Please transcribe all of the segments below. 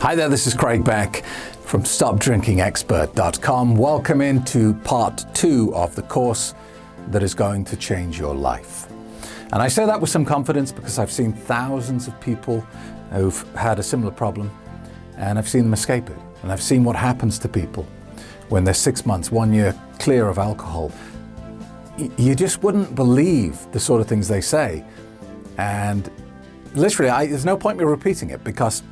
Hi there, this is Craig Beck from StopDrinkingExpert.com. Welcome into part 2 of the course that is going to change your life. And I say that with some confidence because I've seen thousands of people who've had a similar problem and I've seen them escape it. And I've seen what happens to people when they're 6 months, 1 year clear of alcohol. You just wouldn't believe the sort of things they say. And literally, there's no point in me repeating it because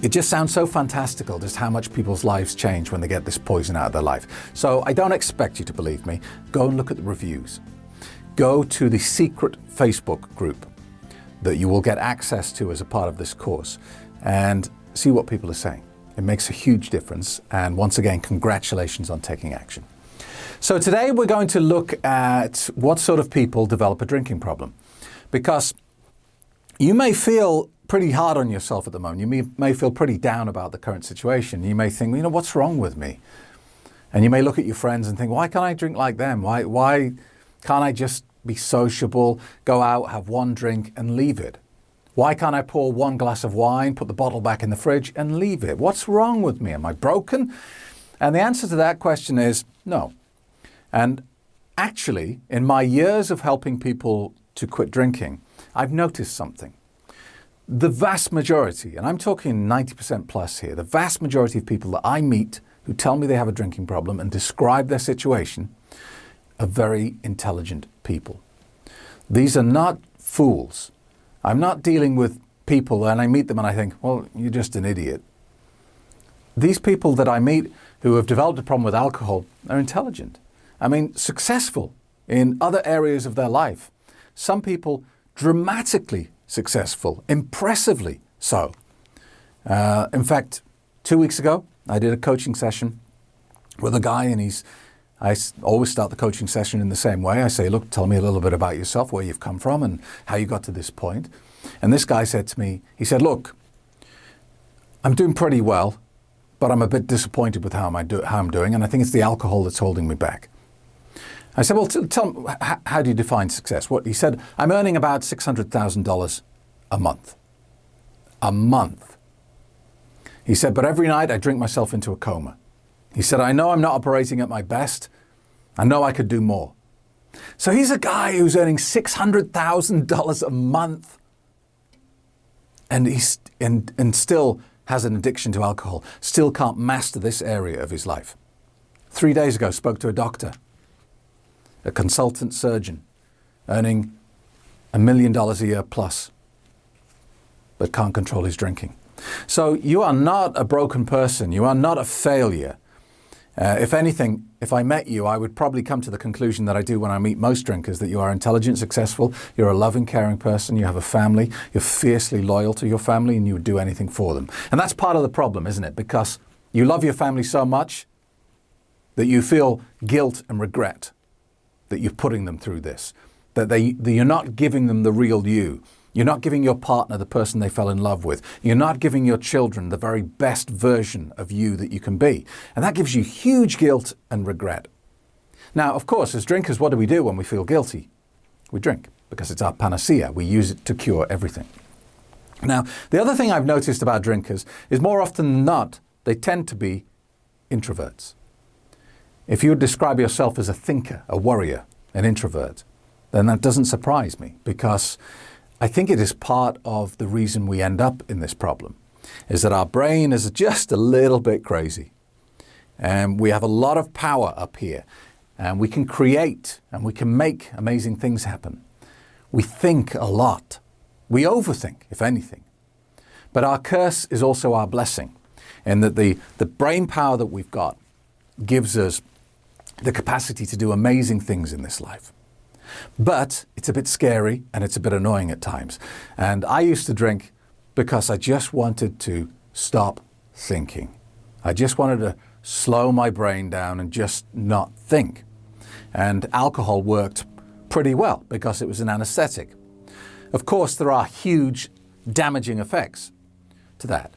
it just sounds so fantastical just how much people's lives change when they get this poison out of their life. So I don't expect you to believe me. Go and look at the reviews. Go to the secret Facebook group that you will get access to as a part of this course and see what people are saying. It makes a huge difference. And once again, congratulations on taking action. So today we're going to look at what sort of people develop a drinking problem. Because you may feel pretty hard on yourself at the moment. You may feel pretty down about the current situation. You may think, what's wrong with me? And you may look at your friends and think, why can't I drink like them? Why can't I just be sociable, go out, have one drink and leave it? Why can't I pour one glass of wine, put the bottle back in the fridge and leave it? What's wrong with me? Am I broken? And the answer to that question is no. And actually, in my years of helping people to quit drinking, I've noticed something. The vast majority, and I'm talking 90% plus here, the vast majority of people that I meet who tell me they have a drinking problem and describe their situation are very intelligent people. These are not fools. I'm not dealing with people and I meet them and I think, well, you're just an idiot. These people that I meet who have developed a problem with alcohol are intelligent. Successful in other areas of their life. Some people dramatically successful, impressively so. In fact, 2 weeks ago, I did a coaching session with a guy and I always start the coaching session in the same way. I say, look, tell me a little bit about yourself, where you've come from and how you got to this point. And this guy said to me, he said, look, I'm doing pretty well, but I'm a bit disappointed with how I'm doing. And I think it's the alcohol that's holding me back. I said, well, tell me, how do you define success? He said, I'm earning about $600,000 a month. A month. He said, but every night I drink myself into a coma. He said, I know I'm not operating at my best. I know I could do more. So he's a guy who's earning $600,000 a month and still has an addiction to alcohol, still can't master this area of his life. 3 days ago, spoke to a doctor, a consultant surgeon, earning $1 million a year plus, but can't control his drinking. So you are not a broken person. You are not a failure. If anything, if I met you, I would probably come to the conclusion that I do when I meet most drinkers, that you are intelligent, successful, you're a loving, caring person, you have a family, you're fiercely loyal to your family, and you would do anything for them. And that's part of the problem, isn't it? Because you love your family so much that you feel guilt and regret that you're putting them through this, that you're not giving them the real you. You're not giving your partner the person they fell in love with. You're not giving your children the very best version of you that you can be. And that gives you huge guilt and regret. Now, of course, as drinkers, what do we do when we feel guilty? We drink because it's our panacea. We use it to cure everything. Now, the other thing I've noticed about drinkers is more often than not, they tend to be introverts. If you would describe yourself as a thinker, a worrier, an introvert, then that doesn't surprise me because I think it is part of the reason we end up in this problem, is that our brain is just a little bit crazy. And we have a lot of power up here and we can create and we can make amazing things happen. We think a lot. We overthink, if anything. But our curse is also our blessing, in that the brain power that we've got gives us the capacity to do amazing things in this life. But it's a bit scary and it's a bit annoying at times. And I used to drink because I just wanted to stop thinking. I just wanted to slow my brain down and just not think. And alcohol worked pretty well because it was an anesthetic. Of course, there are huge damaging effects to that.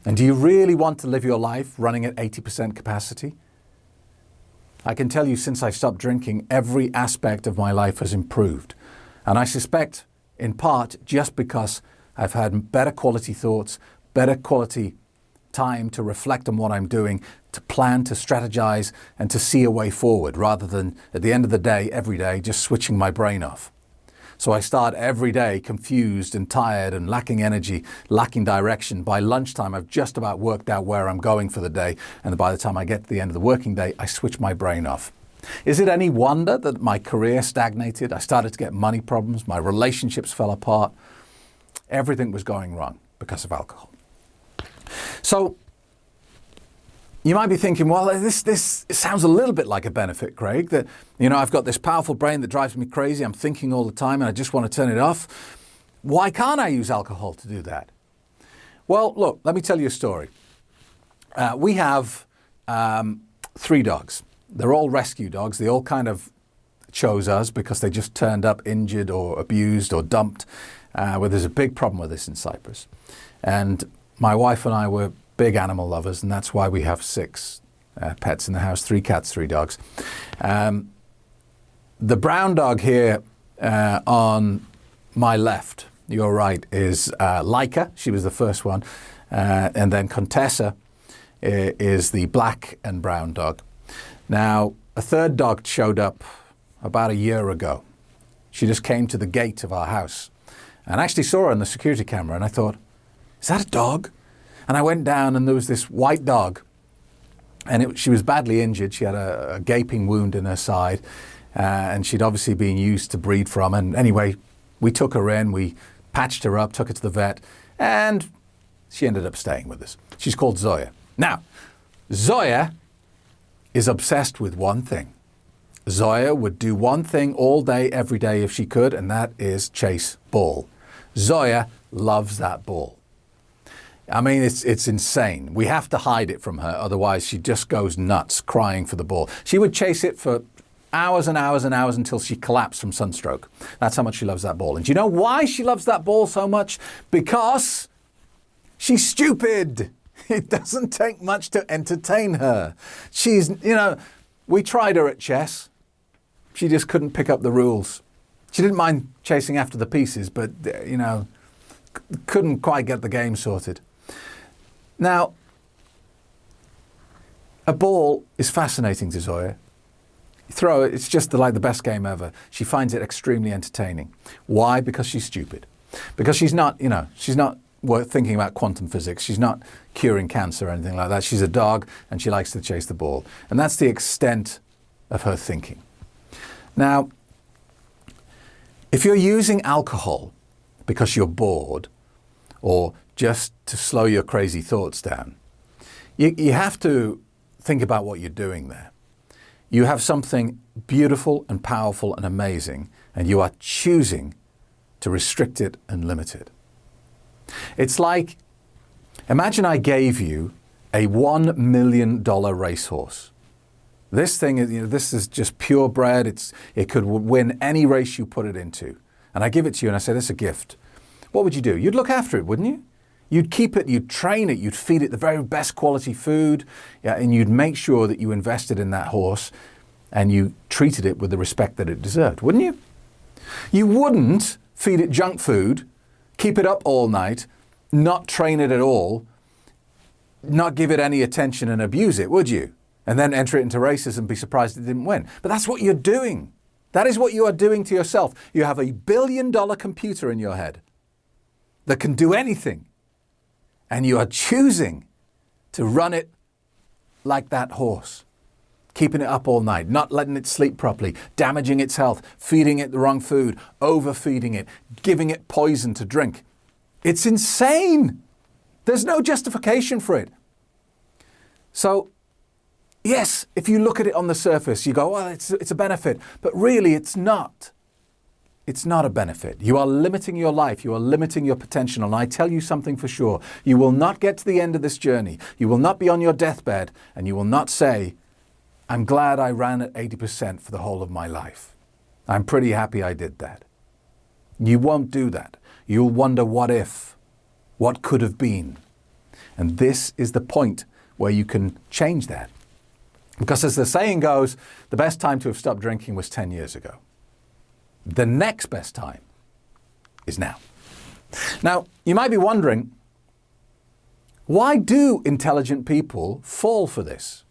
And do you really want to live your life running at 80% capacity? I can tell you, since I've stopped drinking, every aspect of my life has improved. And I suspect, in part, just because I've had better quality thoughts, better quality time to reflect on what I'm doing, to plan, to strategize, and to see a way forward, rather than at the end of the day, every day, just switching my brain off. So I start every day confused and tired and lacking energy, lacking direction. By lunchtime, I've just about worked out where I'm going for the day. And by the time I get to the end of the working day, I switch my brain off. Is it any wonder that my career stagnated? I started to get money problems. My relationships fell apart. Everything was going wrong because of alcohol. So you might be thinking, well, this sounds a little bit like a benefit, Craig, that, I've got this powerful brain that drives me crazy. I'm thinking all the time and I just want to turn it off. Why can't I use alcohol to do that? Well, look, let me tell you a story. We have 3 dogs. They're all rescue dogs. They all kind of chose us because they just turned up injured or abused or dumped, where there's a big problem with this in Cyprus. And my wife and I were big animal lovers, and that's why we have 6 pets in the house, 3 cats, 3 dogs. The brown dog here on my left, your right, is Laika. She was the first one. And then Contessa is the black and brown dog. Now, a third dog showed up about a year ago. She just came to the gate of our house and I actually saw her on the security camera, and I thought, is that a dog? And I went down and there was this white dog, and she was badly injured. She had a gaping wound in her side, and she'd obviously been used to breed from. And anyway, we took her in, we patched her up, took her to the vet, and she ended up staying with us. She's called Zoya. Now, Zoya is obsessed with one thing. Zoya would do one thing all day, every day if she could, and that is chase ball. Zoya loves that ball. I mean, it's insane. We have to hide it from her, otherwise she just goes nuts crying for the ball. She would chase it for hours and hours and hours until she collapsed from sunstroke. That's how much she loves that ball. And do you know why she loves that ball so much? Because she's stupid. It doesn't take much to entertain her. She's, we tried her at chess. She just couldn't pick up the rules. She didn't mind chasing after the pieces, but, couldn't quite get the game sorted. Now, a ball is fascinating to Zoya. You throw it, it's just the best game ever. She finds it extremely entertaining. Why? Because she's stupid. Because she's not thinking about quantum physics. She's not curing cancer or anything like that. She's a dog and she likes to chase the ball. And that's the extent of her thinking. Now, if you're using alcohol because you're bored or just to slow your crazy thoughts down, you have to think about what you're doing there. You have something beautiful and powerful and amazing, and you are choosing to restrict it and limit it. It's like, imagine I gave you a $1 million racehorse. This thing is, this is just purebred. It could win any race you put it into. And I give it to you and I say, this is a gift. What would you do? You'd look after it, wouldn't you? You'd keep it, you'd train it, you'd feed it the very best quality food, and you'd make sure that you invested in that horse and you treated it with the respect that it deserved, wouldn't you? You wouldn't feed it junk food, keep it up all night, not train it at all, not give it any attention and abuse it, would you? And then enter it into races and be surprised it didn't win. But that's what you're doing. That is what you are doing to yourself. You have a $1 billion computer in your head that can do anything. And you are choosing to run it like that horse, keeping it up all night, not letting it sleep properly, damaging its health, feeding it the wrong food, overfeeding it, giving it poison to drink. It's insane. There's no justification for it. So, yes, if you look at it on the surface, you go, well, it's a benefit. But really, it's not. It's not a benefit. You are limiting your life. You are limiting your potential. And I tell you something for sure. You will not get to the end of this journey. You will not be on your deathbed and you will not say, I'm glad I ran at 80% for the whole of my life. I'm pretty happy I did that. You won't do that. You'll wonder what if, what could have been. And this is the point where you can change that. Because as the saying goes, the best time to have stopped drinking was 10 years ago. The next best time is now. Now, you might be wondering, Why do intelligent people fall for this?